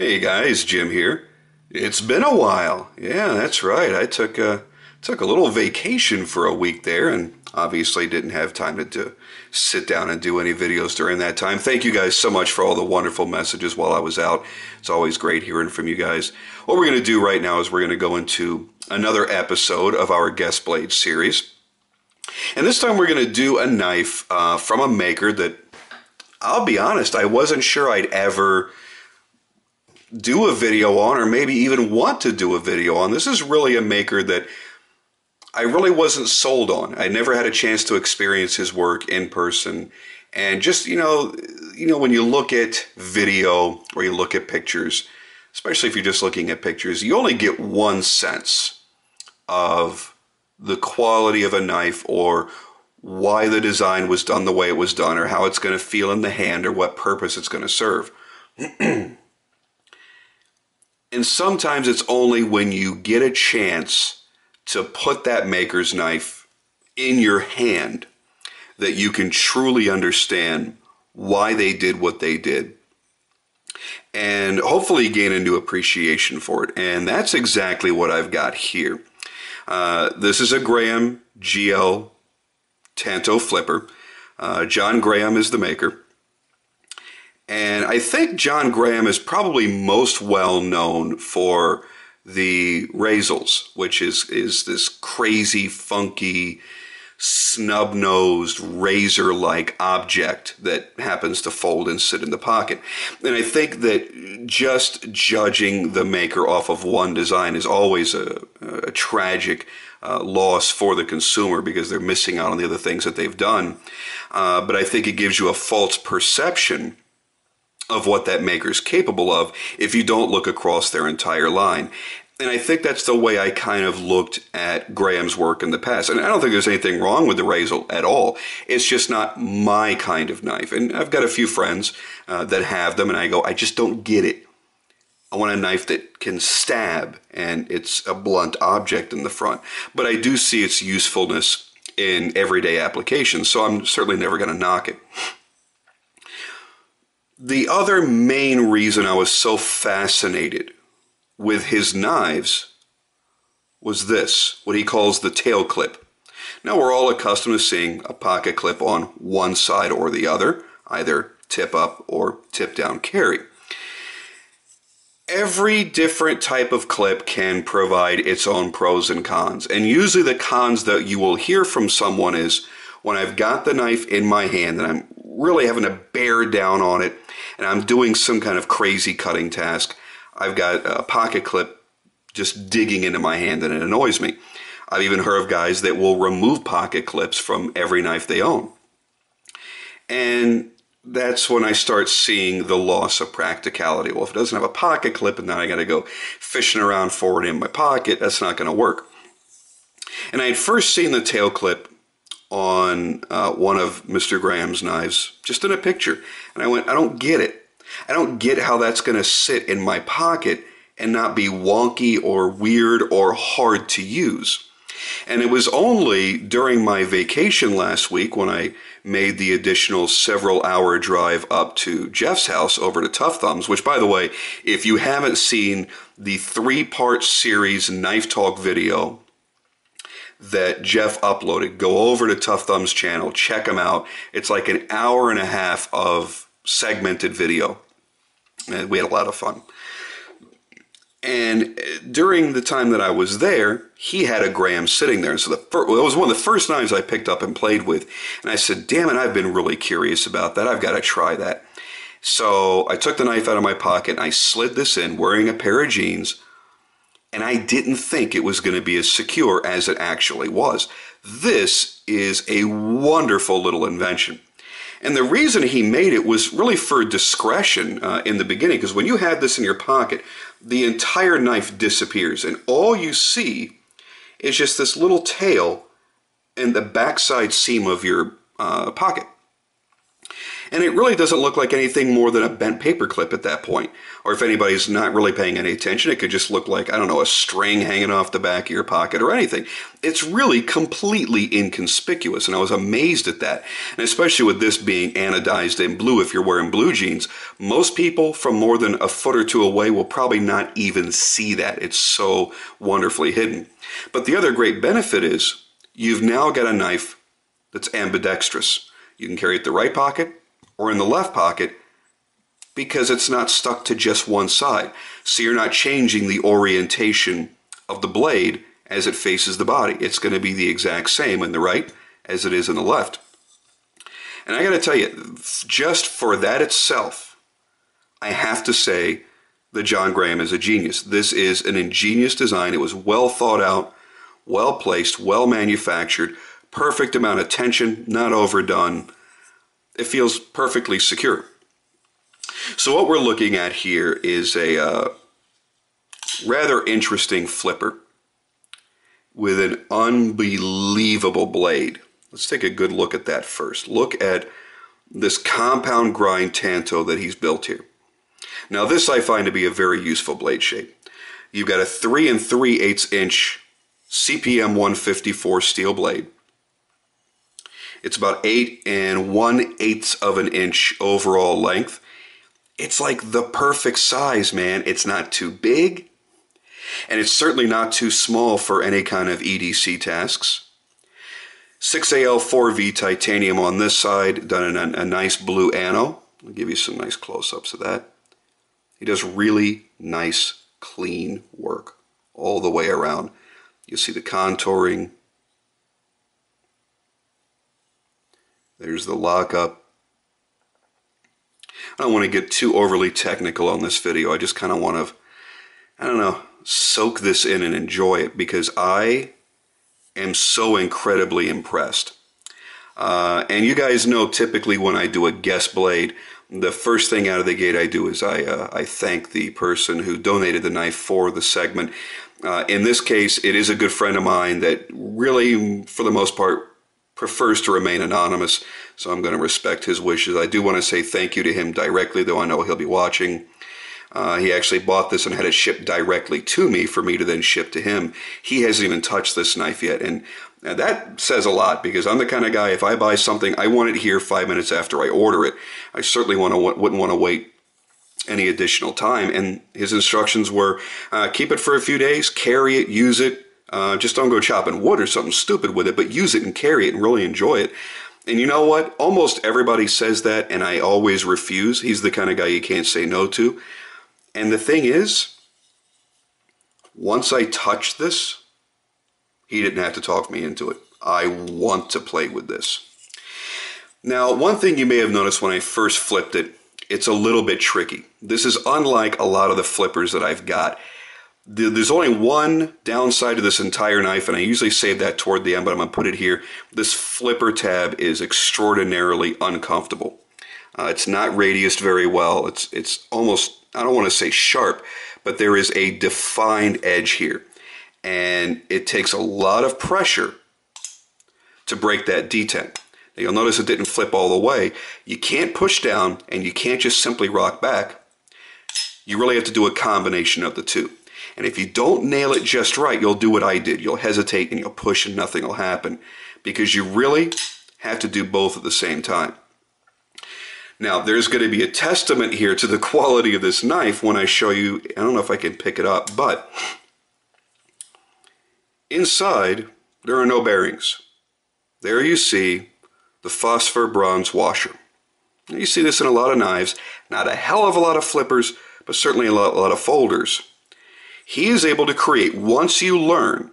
Hey guys, Jim here. It's been a while. Yeah, that's right. I took a little vacation for a week there, and obviously didn't have time to sit down and do any videos during that time. Thank you guys so much for all the wonderful messages while I was out. It's always great hearing from you guys. What we're going to do right now is we're going to go into another episode of our Guest Blade series. And this time we're going to do a knife from a maker that, I'll be honest, I wasn't sure I'd ever do a video on, or maybe even want to do a video on. This is really a maker that I really wasn't sold on. I never had a chance to experience his work in person. And just, when you look at video or you look at pictures, especially if you're just looking at pictures, you only get one sense of the quality of a knife, or why the design was done the way it was done, or how it's going to feel in the hand, or what purpose it's going to serve. And sometimes it's only when you get a chance to put that maker's knife in your hand that you can truly understand why they did what they did, and hopefully gain a new appreciation for it. And that's exactly what I've got here. This is a Graham GL Tanto flipper. John Graham is the maker. And I think John Graham is probably most well known for the Razels, which is this crazy, funky, snub-nosed, razor-like object that happens to fold and sit in the pocket. And I think that just judging the maker off of one design is always a tragic loss for the consumer, because they're missing out on the other things that they've done. But I think it gives you a false perception of what that maker is capable of if you don't look across their entire line. And I think that's the way I kind of looked at Graham's work in the past. And I don't think there's anything wrong with the Razel at all. It's just not my kind of knife. And I've got a few friends that have them, and I go, I just don't get it. I want a knife that can stab, and it's a blunt object in the front. But I do see its usefulness in everyday applications, so I'm certainly never going to knock it. The other main reason I was so fascinated with his knives was this, what he calls the tail clip. Now, we're all accustomed to seeing a pocket clip on one side or the other, either tip up or tip down carry. Every different type of clip can provide its own pros and cons, and usually the cons that you will hear from someone is when I've got the knife in my hand and I'm really having to bear down on it, and I'm doing some kind of crazy cutting task, I've got a pocket clip just digging into my hand, and it annoys me. I've even heard of guys that will remove pocket clips from every knife they own. And that's when I start seeing the loss of practicality. Well, if it doesn't have a pocket clip and now I got to go fishing around for it in my pocket, that's not going to work. And I had first seen the tail clip on one of Mr. Graham's knives, just in a picture. And I went, I don't get it. I don't get how that's going to sit in my pocket and not be wonky or weird or hard to use. And it was only during my vacation last week, when I made the additional several-hour drive up to Jeff's house over to Tough Thumbs, which, by the way, if you haven't seen the 3-part series Knife Talk video that Jeff uploaded, go over to Tough Thumbs' channel, check him out. It's like an hour and a half of segmented video, and we had a lot of fun. And during the time that I was there, he had a Graham sitting there. So it was one of the first knives I picked up and played with. And I said, damn it, I've been really curious about that. I've got to try that. So I took the knife out of my pocket and I slid this in wearing a pair of jeans. And I didn't think it was going to be as secure as it actually was. This is a wonderful little invention. And the reason he made it was really for discretion in the beginning, because when you have this in your pocket, the entire knife disappears, and all you see is just this little tail and the backside seam of your pocket. And it really doesn't look like anything more than a bent paper clip at that point. Or if anybody's not really paying any attention, it could just look like, I don't know, a string hanging off the back of your pocket or anything. It's really completely inconspicuous, and I was amazed at that. And especially with this being anodized in blue, if you're wearing blue jeans, most people from more than a foot or two away will probably not even see that. It's so wonderfully hidden. But the other great benefit is you've now got a knife that's ambidextrous. You can carry it in the right pocket or in the left pocket because it's not stuck to just one side. So you're not changing the orientation of the blade as it faces the body. It's going to be the exact same in the right as it is in the left. And I got to tell you, just for that itself, I have to say that John Graham is a genius. This is an ingenious design. It was well thought out, well placed, well manufactured, perfect amount of tension, not overdone. It feels perfectly secure. So what we're looking at here is a rather interesting flipper with an unbelievable blade. Let's take a good look at that first. Look at this compound grind Tanto that he's built here. Now this I find to be a very useful blade shape. You've got a 3 3/8 inch CPM 154 steel blade. It's about 8 1/8 of an inch overall length. It's like the perfect size, man. It's not too big, and it's certainly not too small for any kind of EDC tasks. 6AL4V titanium on this side, done in a nice blue ano. I'll give you some nice close-ups of that. He does really nice, clean work all the way around. You see the contouring. There's the lockup. I don't want to get too overly technical on this video. I just kind of want to, I don't know, soak this in and enjoy it because I am so incredibly impressed. And you guys know typically when I do a guest blade, the first thing out of the gate I do is I thank the person who donated the knife for the segment. In this case, it is a good friend of mine that really, for the most part, prefers to remain anonymous, so I'm going to respect his wishes. I do want to say thank you to him directly, though I know he'll be watching. He actually bought this and had it shipped directly to me for me to then ship to him. He hasn't even touched this knife yet, and that says a lot because I'm the kind of guy, if I buy something, I want it here 5 minutes after I order it. I certainly wouldn't want to wait any additional time, and his instructions were keep it for a few days, carry it, use it. Just don't go chopping wood or something stupid with it, but use it and carry it and really enjoy it. And you know what? Almost everybody says that, and I always refuse. He's the kind of guy you can't say no to. And the thing is, once I touched this, he didn't have to talk me into it. I want to play with this. Now, one thing you may have noticed when I first flipped it, it's a little bit tricky. This is unlike a lot of the flippers that I've got. There's only one downside to this entire knife, and I usually save that toward the end, but I'm going to put it here. This flipper tab is extraordinarily uncomfortable. It's not radiused very well. It's almost, I don't want to say sharp, but there is a defined edge here. And it takes a lot of pressure to break that detent. Now, you'll notice it didn't flip all the way. You can't push down, and you can't just simply rock back. You really have to do a combination of the two. And if you don't nail it just right, you'll do what I did. You'll hesitate and you'll push and nothing will happen because you really have to do both at the same time. Now, there's going to be a testament here to the quality of this knife when I show you. I don't know if I can pick it up, but inside, there are no bearings. There you see the phosphor bronze washer. Now, you see this in a lot of knives, not a hell of a lot of flippers, but certainly a lot of folders. He is able to create, once you learn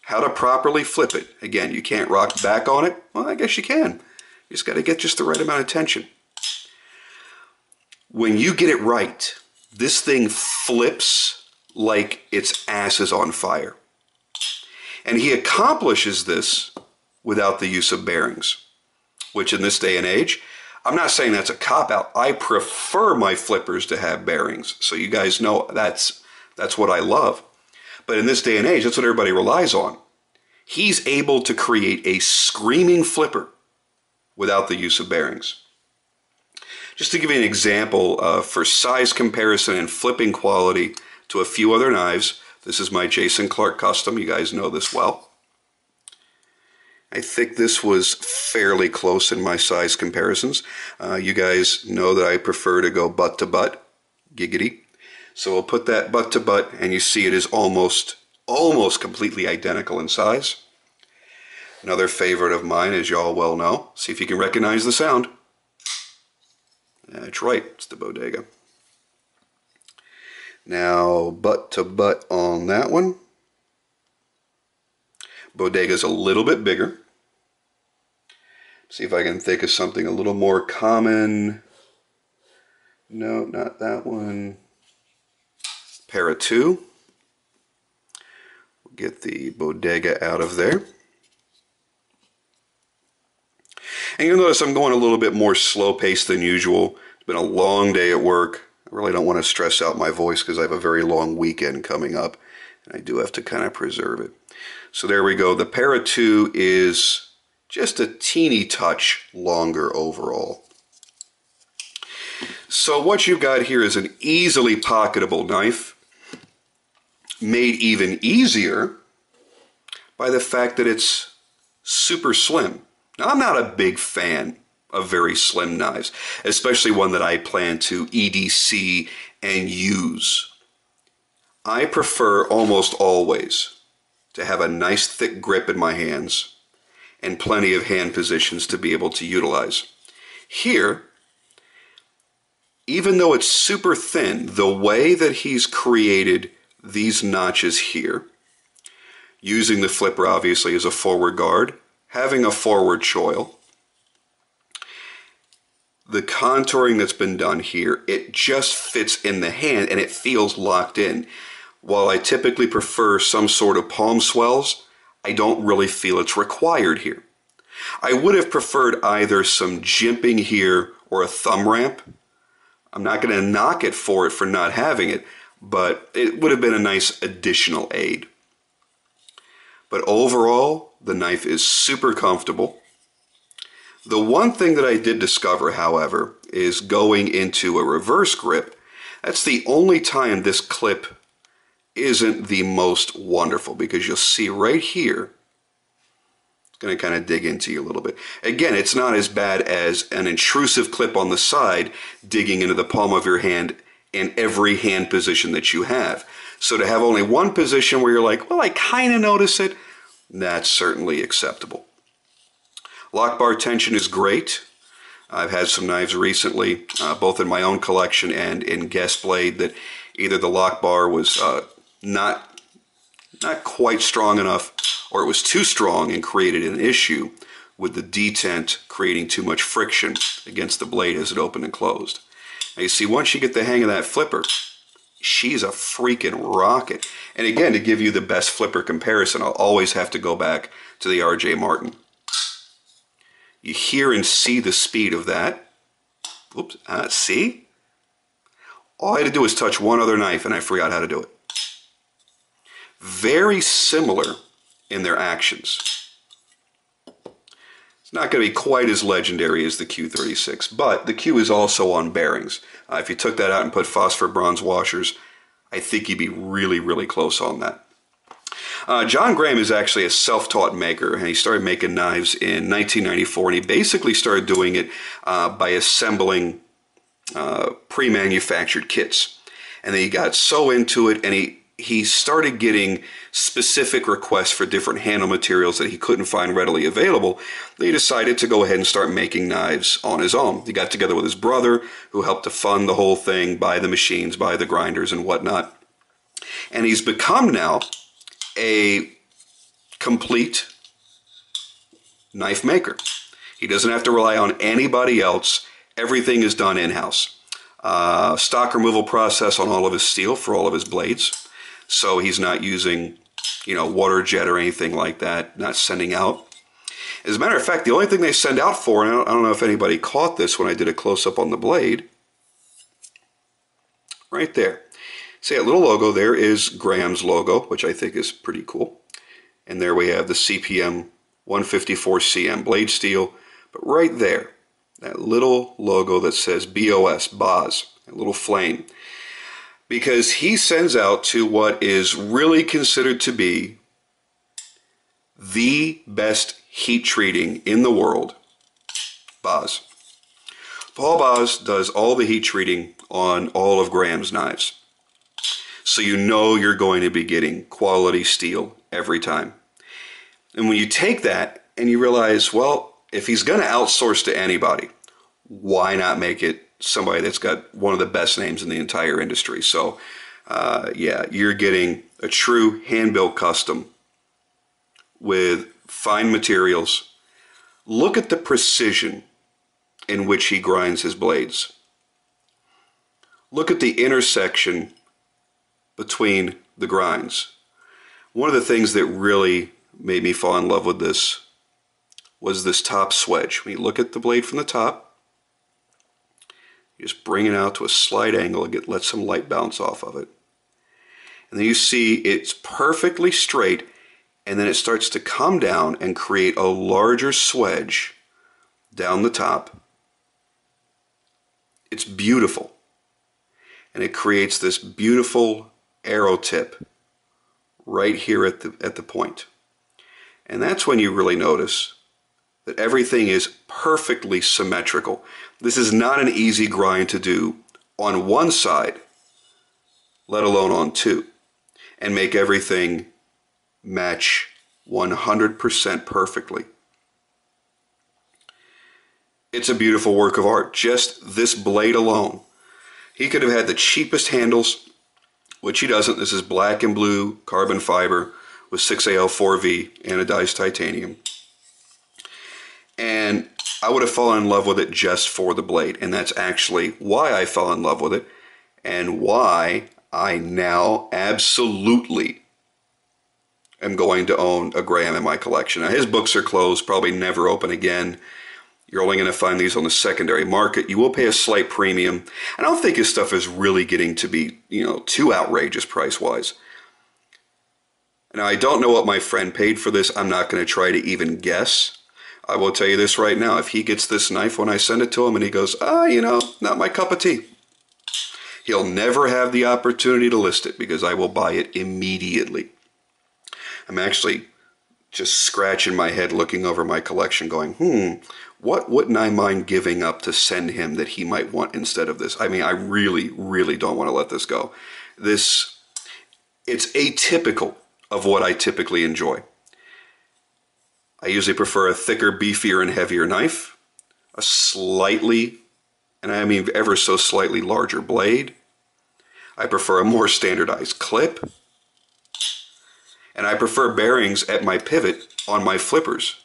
how to properly flip it, again, you can't rock back on it. Well, I guess you can. You just got to get just the right amount of tension. When you get it right, this thing flips like its ass is on fire. And he accomplishes this without the use of bearings, which in this day and age, I'm not saying that's a cop-out. I prefer my flippers to have bearings. So you guys know that's what I love. But in this day and age, that's what everybody relies on. He's able to create a screaming flipper without the use of bearings. Just to give you an example for size comparison and flipping quality to a few other knives, this is my Jason Clark Custom. You guys know this well. I think this was fairly close in my size comparisons. You guys know that I prefer to go butt to butt, giggity. So we'll put that butt to butt, and you see it is almost completely identical in size. Another favorite of mine, as y'all well know. See if you can recognize the sound. That's right, it's the Bodega. Now, butt to butt on that one. Bodega's a little bit bigger. See if I can think of something a little more common. No, not that one. Para 2. We'll get the Bodega out of there. And you'll notice I'm going a little bit more slow-paced than usual. It's been a long day at work. I really don't want to stress out my voice because I have a very long weekend coming up. And I do have to kind of preserve it. So there we go. The Para 2 is just a teeny touch longer overall. So what you've got here is an easily pocketable knife, made even easier by the fact that it's super slim. Now, I'm not a big fan of very slim knives, especially one that I plan to EDC and use. I prefer almost always to have a nice thick grip in my hands and plenty of hand positions to be able to utilize. Here, even though it's super thin, the way that he's created these notches here, using the flipper obviously as a forward guard, having a forward choil, the contouring that's been done here, it just fits in the hand and it feels locked in. While I typically prefer some sort of palm swells, I don't really feel it's required here. I would have preferred either some jimping here or a thumb ramp. I'm not going to knock it for not having it, but it would have been a nice additional aid. But overall, the knife is super comfortable. The one thing that I did discover, however, is going into a reverse grip. That's the only time this clip isn't the most wonderful, because you'll see right here, it's going to kind of dig into you a little bit. Again, it's not as bad as an intrusive clip on the side digging into the palm of your hand in every hand position that you have. So to have only one position where you're like, well, I kind of notice it, that's certainly acceptable. Lock bar tension is great. I've had some knives recently, both in my own collection and in guest blade, that either the lock bar was not quite strong enough, or it was too strong and created an issue with the detent creating too much friction against the blade as it opened and closed. Now you see, once you get the hang of that flipper, she's a freaking rocket. And again, to give you the best flipper comparison, I'll always have to go back to the R.J. Martin. You hear and see the speed of that. Oops, see? All I had to do was touch one other knife and I forgot how to do it. Very similar in their actions. It's not going to be quite as legendary as the Q36, but the Q is also on bearings. If you took that out and put phosphor bronze washers, I think you'd be really, really close on that. John Graham is actually a self-taught maker, and he started making knives in 1994, and he basically started doing it by assembling pre-manufactured kits. And then he got so into it, and he started getting specific requests for different handle materials that he couldn't find readily available. Then he decided to go ahead and start making knives on his own. He got together with his brother, who helped to fund the whole thing, buy the machines, buy the grinders and whatnot. And he's become now a complete knife maker. He doesn't have to rely on anybody else. Everything is done in-house. Stock removal process on all of his steel for all of his blades. So he's not using, water jet or anything like that, not sending out. As a matter of fact, the only thing they send out for, and I don't know if anybody caught this when I did a close-up on the blade, right there. See that little logo there is Graham's logo, which I think is pretty cool. And there we have the CPM 154 CM blade steel. But right there that little logo that says BOS, Boz, that little flame. Because he sends out to what is really considered to be the best heat treating in the world, Boz. Paul Boz does all the heat treating on all of Graham's knives. So you know you're going to be getting quality steel every time. And when you take that and you realize, well, if he's going to outsource to anybody, why not make it somebody that's got one of the best names in the entire industry? So, yeah, you're getting a true hand-built custom with fine materials. Look at the precision in which he grinds his blades. Look at the intersection between the grinds. One of the things that really made me fall in love with this was this top swedge. When you look at the blade from the top, you just bring it out to a slight angle and let some light bounce off of it. And then you see it's perfectly straight, and then it starts to come down and create a larger swedge down the top. It's beautiful. And it creates this beautiful arrow tip right here at the point. And that's when you really notice that everything is perfectly symmetrical. This is not an easy grind to do on one side, let alone on two, and make everything match 100% perfectly. It's a beautiful work of art. Just this blade alone. He could have had the cheapest handles, which he doesn't. This is black and blue carbon fiber with 6AL4V anodized titanium. And I would have fallen in love with it just for the blade. And that's actually why I fell in love with it and why I now absolutely am going to own a Graham in my collection. Now, his books are closed, probably never open again. You're only going to find these on the secondary market. You will pay a slight premium. I don't think his stuff is really getting to be, too outrageous price-wise. Now, I don't know what my friend paid for this. I'm not going to try to even guess. I will tell you this right now. If he gets this knife when I send it to him and he goes, not my cup of tea, he'll never have the opportunity to list it because I will buy it immediately. I'm actually just scratching my head looking over my collection going, what wouldn't I mind giving up to send him that he might want instead of this? I mean, I really, really don't want to let this go. It's atypical of what I typically enjoy. I usually prefer a thicker, beefier, and heavier knife, a slightly, and I mean ever so slightly larger blade. I prefer a more standardized clip. And I prefer bearings at my pivot on my flippers.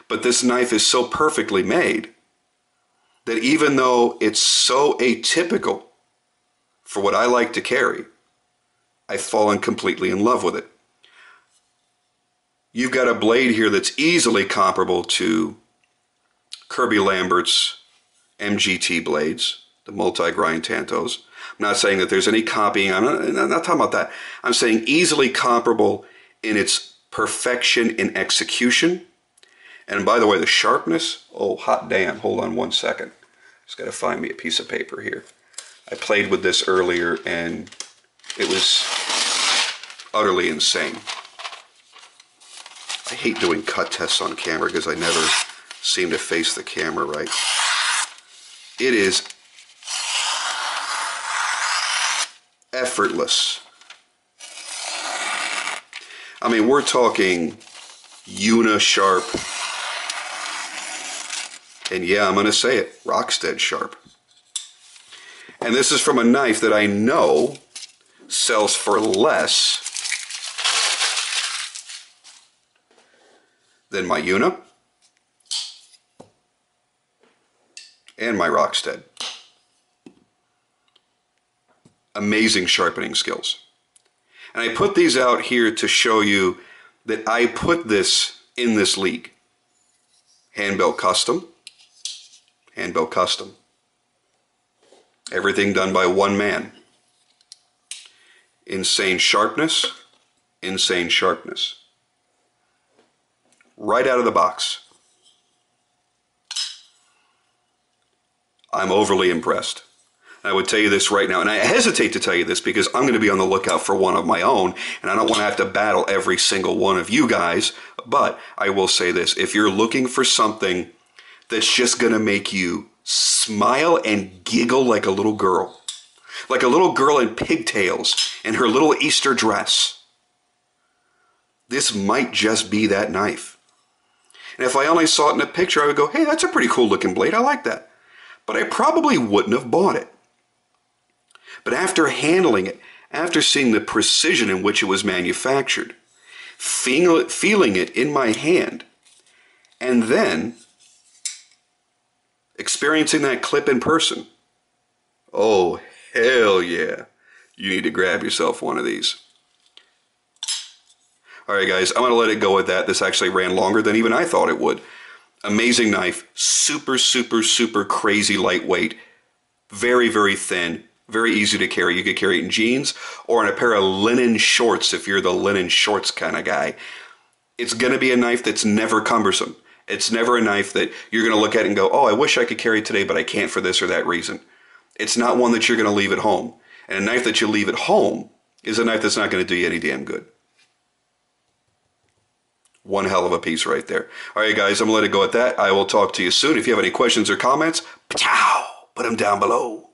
But this knife is so perfectly made that even though it's so atypical for what I like to carry, I've fallen completely in love with it. You've got a blade here that's easily comparable to Kirby Lambert's MGT blades, the multi-grind Tantos. I'm not saying that there's any copying. I'm not talking about that. I'm saying easily comparable in its perfection in execution. And by the way, the sharpness, oh, hot damn. Hold on one second. Just got to find me a piece of paper here. I played with this earlier and it was utterly insane. I hate doing cut tests on camera because I never seem to face the camera right. It is effortless. I mean, we're talking Una sharp. And yeah, I'm going to say it, Rockstead sharp. And this is from a knife that I know sells for less than my Una and my Rockstead. Amazing sharpening skills. And I put these out here to show you that I put this in this league. Hand-built custom. Hand-built custom. Everything done by one man. Insane sharpness. Insane sharpness. Right out of the box. I'm overly impressed. I would tell you this right now, and I hesitate to tell you this because I'm going to be on the lookout for one of my own, and I don't want to have to battle every single one of you guys, but I will say this. If you're looking for something that's just going to make you smile and giggle like a little girl in pigtails in her little Easter dress, this might just be that knife. And if I only saw it in a picture, I would go, hey, that's a pretty cool looking blade. I like that. But I probably wouldn't have bought it. But after handling it, after seeing the precision in which it was manufactured, feeling it in my hand, and then experiencing that clip in person, oh, hell yeah. You need to grab yourself one of these. All right, guys, I'm going to let it go with that. This actually ran longer than even I thought it would. Amazing knife. Super, super, super crazy lightweight. Very, very thin. Very easy to carry. You could carry it in jeans or in a pair of linen shorts if you're the linen shorts kind of guy. It's going to be a knife that's never cumbersome. It's never a knife that you're going to look at and go, oh, I wish I could carry it today, but I can't for this or that reason. It's not one that you're going to leave at home. And a knife that you leave at home is a knife that's not going to do you any damn good. One hell of a piece right there. All right, guys, I'm going to let it go at that. I will talk to you soon. If you have any questions or comments, put them down below.